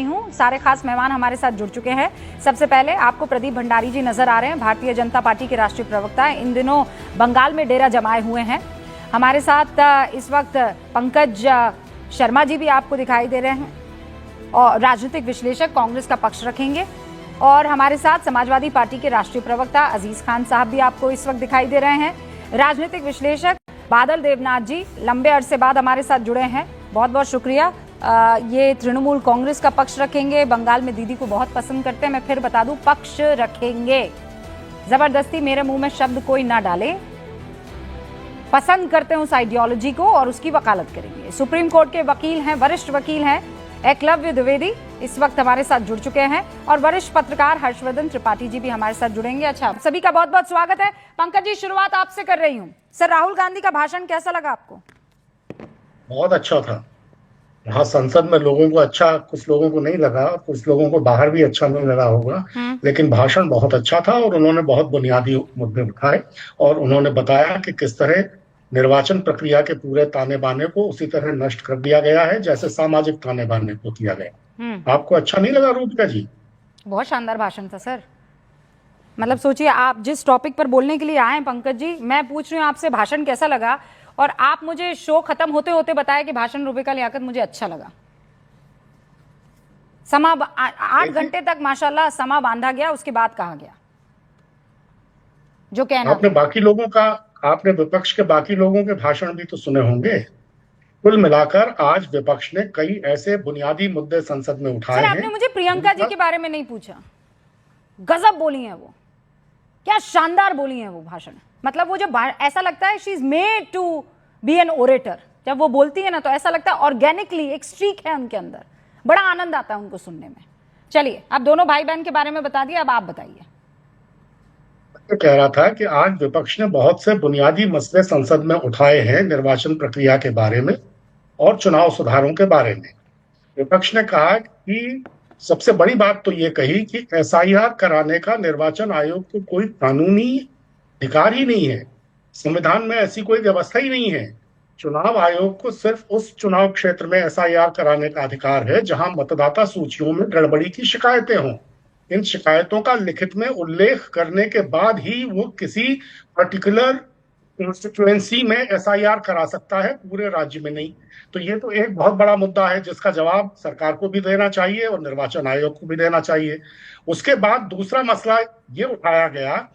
हूँ। सारे खास मेहमान हमारे साथ जुड़ चुके हैं। सबसे पहले आपको प्रदीप भंडारी जी नजर आ रहे हैं, भारतीय जनता पार्टी के राष्ट्रीय प्रवक्ता, इन दिनों बंगाल में डेरा जमाए हुए हैं। हमारे साथ इस वक्त पंकज शर्मा जी भी आपको दिखाई दे रहे हैं और राजनीतिक विश्लेषक कांग्रेस का पक्ष रखेंगे। और हमारे साथ समाजवादी पार्टी के राष्ट्रीय प्रवक्ता अजीज खान साहब भी आपको इस वक्त दिखाई दे रहे हैं। राजनीतिक विश्लेषक बादल देवनाथ जी लंबे अरसे बाद हमारे साथ जुड़े हैं, बहुत बहुत शुक्रिया। ये तृणमूल कांग्रेस का पक्ष रखेंगे, बंगाल में दीदी को बहुत पसंद करते हैं। मैं फिर बता दूं, पक्ष रखेंगे, जबरदस्ती मेरे मुंह में शब्द कोई ना डाले। पसंद करते हैं उस आइडियोलॉजी को और उसकी वकालत करेंगे। सुप्रीम कोर्ट के वकील हैं, वरिष्ठ वकील हैं एकलव्य द्विवेदी, इस वक्त हमारे साथ जुड़ चुके हैं। और वरिष्ठ पत्रकार हर्षवर्धन त्रिपाठी जी भी हमारे साथ जुड़ेंगे। अच्छा, सभी का बहुत बहुत स्वागत है। पंकज जी, शुरुआत आपसे कर रही हूँ। सर, राहुल गांधी का भाषण कैसा लगा आपको? बहुत अच्छा था। यहाँ संसद में लोगों को अच्छा, कुछ लोगों को नहीं लगा और कुछ लोगों को बाहर भी अच्छा नहीं लगा होगा, लेकिन भाषण बहुत अच्छा था और उन्होंने बहुत बुनियादी मुद्दे उठाए और उन्होंने बताया कि किस तरह निर्वाचन प्रक्रिया के पूरे ताने बाने को उसी तरह नष्ट कर दिया गया है जैसे सामाजिक ताने बाने को किया गया। आपको अच्छा नहीं लगा रूपका जी? बहुत शानदार भाषण था सर। मतलब सोचिए, आप जिस टॉपिक पर बोलने के लिए आए पंकज जी, मैं पूछ रही हूँ आपसे भाषण कैसा लगा और आप मुझे शो खत्म होते होते बताया कि भाषण रूबिका लियाकत मुझे अच्छा लगा। समा 8 घंटे तक माशाल्लाह समा बांधा गया, उसके बाद कहा गया जो कहना आपने विपक्ष के बाकी लोगों के भाषण भी तो सुने होंगे। कुल मिलाकर आज विपक्ष ने कई ऐसे बुनियादी मुद्दे संसद में उठाए हैं। आपने मुझे प्रियंका जी के बारे में नहीं पूछा। गजब बोली है वो, क्या शानदार बोली है वो भाषण। मतलब वो जो ऐसा लगता है she is made to be an orator. जब वो बोलती है ना तो ऐसा लगता है ऑर्गेनिकली एक स्ट्रीक है उनके अंदर, बड़ा आनंद आता है उनको सुनने में। चलिए, अब दोनों भाई बहन के बारे में बता दिया, अब आप बताइए। मैं कह रहा था कि आज विपक्ष ने बहुत से बुनियादी मसले संसद में उठाए हैं, निर्वाचन प्रक्रिया के बारे में और चुनाव सुधारों के बारे में। विपक्ष ने कहा कि सबसे बड़ी बात तो ये कही कि एसआईआर कराने का निर्वाचन आयोग को कोई कानूनी अधिकार ही नहीं है, संविधान में ऐसी कोई व्यवस्था ही नहीं है। चुनाव आयोग को सिर्फ उस चुनाव क्षेत्र में एसआईआर कराने का अधिकार है जहां मतदाता सूचियों में गड़बड़ी की शिकायतें हों। इन शिकायतों का लिखित में उल्लेख करने के बाद ही वो किसी पर्टिकुलर कॉन्स्टिट्यूएंसी में एसआईआर करा सकता है, पूरे राज्य में नहीं। तो ये तो एक बहुत बड़ा मुद्दा है जिसका जवाब सरकार को भी देना चाहिए और निर्वाचन आयोग को भी देना चाहिए। उसके बाद दूसरा मसला ये उठाया गया,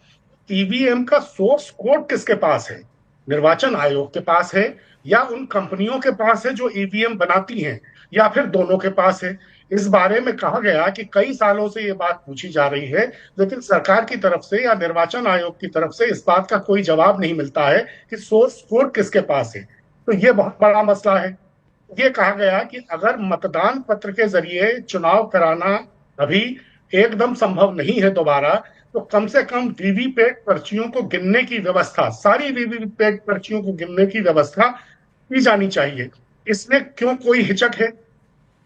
ईवीएम का सोर्स कोड किसके पास है? निर्वाचन आयोग के पास है या उन कंपनियों के पास है जो ईवीएम बनाती हैं, या फिर दोनों के पास है? इस बारे में कहा गया कि कई सालों से ये बात पूछी जा रही है, लेकिन सरकार की तरफ से या निर्वाचन आयोग की तरफ से इस बात का कोई जवाब नहीं मिलता है कि सोर्स कोड किसके पास है। तो ये बहुत बड़ा मसला है। ये कहा गया कि अगर मतदान पत्र के जरिए चुनाव कराना अभी एकदम संभव नहीं है दोबारा, तो कम से कम वीवीपैट पर्चियों को गिनने की व्यवस्था, सारी वीवीपैट पर्चियों को गिनने की व्यवस्था की जानी चाहिए। इसमें क्यों कोई हिचक है?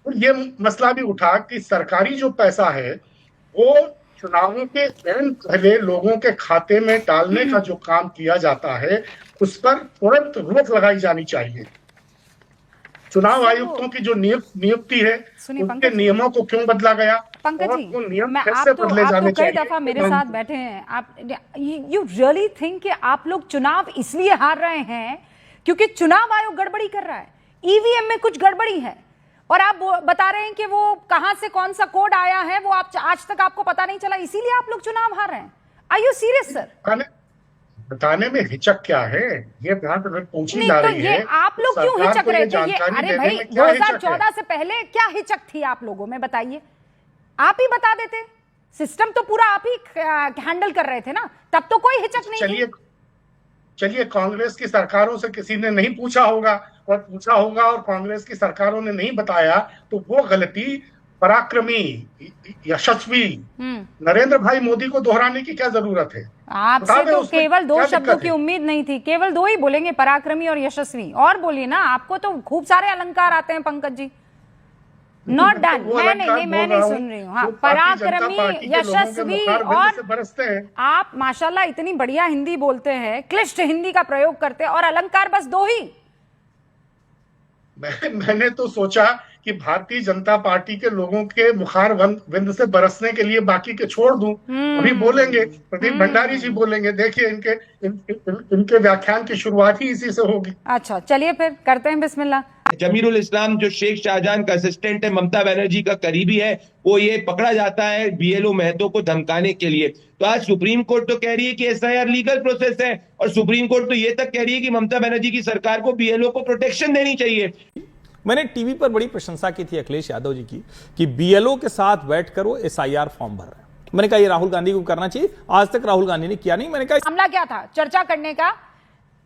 और ये मसला भी उठा कि सरकारी जो पैसा है वो चुनावों के पहले लोगों के खाते में डालने का जो काम किया जाता है उस पर तुरंत रोक लगाई जानी चाहिए। चुनाव आयुक्तों की जो नियुक्ति है उनके नियमों को क्यों बदला गया? पंकज जी, आप तो कई दफा मेरे साथ बैठे हैं। आप यू रियली थिंक कि आप लोग चुनाव इसलिए हार रहे हैं क्योंकि चुनाव आयोग गड़बड़ी कर रहा है, ईवीएम में कुछ गड़बड़ी है, और आप बता रहे हैं कि वो कहां से कौन सा कोड आया है वो आप आज तक आपको पता नहीं चला, इसीलिए आप लोग चुनाव हार रहे हैं? Are you serious sir? बताने में हिचक क्या है? ये बात पूछी जा रही है। आप लोग क्यों हिचक रहे थे? अरे भाई, 2014 से पहले क्या हिचक थी आप लोगों में, बताइए। आप ही बता देते, सिस्टम तो पूरा आप ही हैंडल कर रहे थे ना, तब तो कोई हिचक नहीं। चलिए कांग्रेस की सरकारों से किसी ने नहीं पूछा होगा, और पूछा होगा और कांग्रेस की सरकारों ने नहीं बताया, तो वो गलती पराक्रमी यशस्वी नरेंद्र भाई मोदी को दोहराने की क्या जरूरत है? आपसे तो केवल 2 शब्दों की उम्मीद नहीं थी, केवल 2 ही बोलेंगे, पराक्रमी और यशस्वी। और बोलिए ना, आपको तो खूब सारे अलंकार आते हैं पंकज जी। नॉट डन, मैं नहीं सुन रही हूँ। हाँ, पराक्रमी, यशस्वी, और आप माशाल्लाह इतनी बढ़िया हिंदी बोलते हैं, क्लिष्ट हिंदी का प्रयोग करते हैं, और अलंकार बस 2 ही। मैंने तो सोचा कि भारतीय जनता पार्टी के लोगों के मुखार विंद से बरसने के लिए बाकी के छोड़ दूं। अभी बोलेंगे प्रदीप भंडारी जी, बोलेंगे। देखिए इनके व्याख्यान की शुरुआत ही इसी से होगी। अच्छा, चलिए फिर करते हैं बिस्मिल्लाह। जमीरुल इस्लाम जो शेख शाहजहां का असिस्टेंट है, ममता बनर्जी का करीबी है, वो ये पकड़ा जाता है बीएलओ महतो को धमकाने के लिए। तो आज सुप्रीम कोर्ट तो कह रही है कि एसआईआर लीगल प्रोसेस है, और सुप्रीम कोर्ट तो ये तक कह रही है कि ममता बनर्जी की सरकार को बीएलओ को प्रोटेक्शन देनी चाहिए। मैंने टीवी पर बड़ी प्रशंसा की थी अखिलेश यादव जी की कि बीएलओ के साथ बैठकर वो एसआईआर फॉर्म भर रहे हैं। मैंने कहा ये राहुल गांधी को करना चाहिए, आज तक राहुल गांधी ने किया नहीं। मैंने कहा मामला क्या था चर्चा करने का?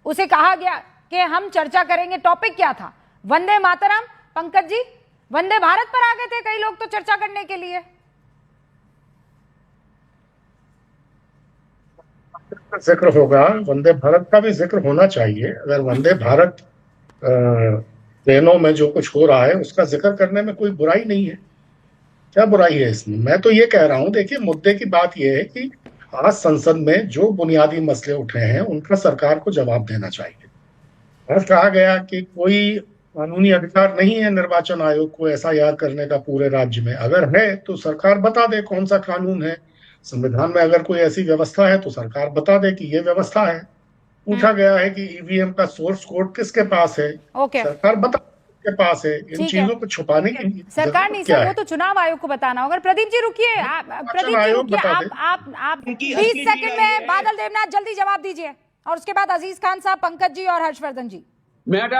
उसे कहा गया कि हम चर्चा करेंगे, टॉपिक क्या था? वंदे मातरम। पंकज जी, वंदे भारत पर आ गए थे कई लोग तो चर्चा करने के लिए। जिक्र होगा, वंदे भारत का भी जिक्र होना चाहिए। अगर वंदे भारत ट्रेनों में जो कुछ हो रहा है उसका जिक्र करने में कोई बुराई नहीं है। क्या बुराई है इसमें? मैं तो ये कह रहा हूं, देखिए मुद्दे की बात यह है कि आज संसद में जो बुनियादी मसले उठे हैं उनका सरकार को जवाब देना चाहिए। और कहा गया कि कोई कानूनी अधिकार नहीं है निर्वाचन आयोग को एसआईआर करने का पूरे राज्य में। अगर है तो सरकार बता दे कौन सा कानून है। संविधान में अगर कोई ऐसी व्यवस्था है तो सरकार बता दे कि ये व्यवस्था है। पूछा गया है कि ईवीएम का सोर्स कोड किसके पास है, सरकार बता के पास है। इन चीजों को छुपाने की सरकार नहीं सर, वो तो चुनाव आयोग को बताना होगा। प्रदीप जी रुकिए, प्रदीप जी रुकिए, आप 20 सेकंड में बादल देवनाथ जल्दी जवाब दीजिए, और उसके बाद अजीज खान साहब, पंकज जी और हर्षवर्धन जी।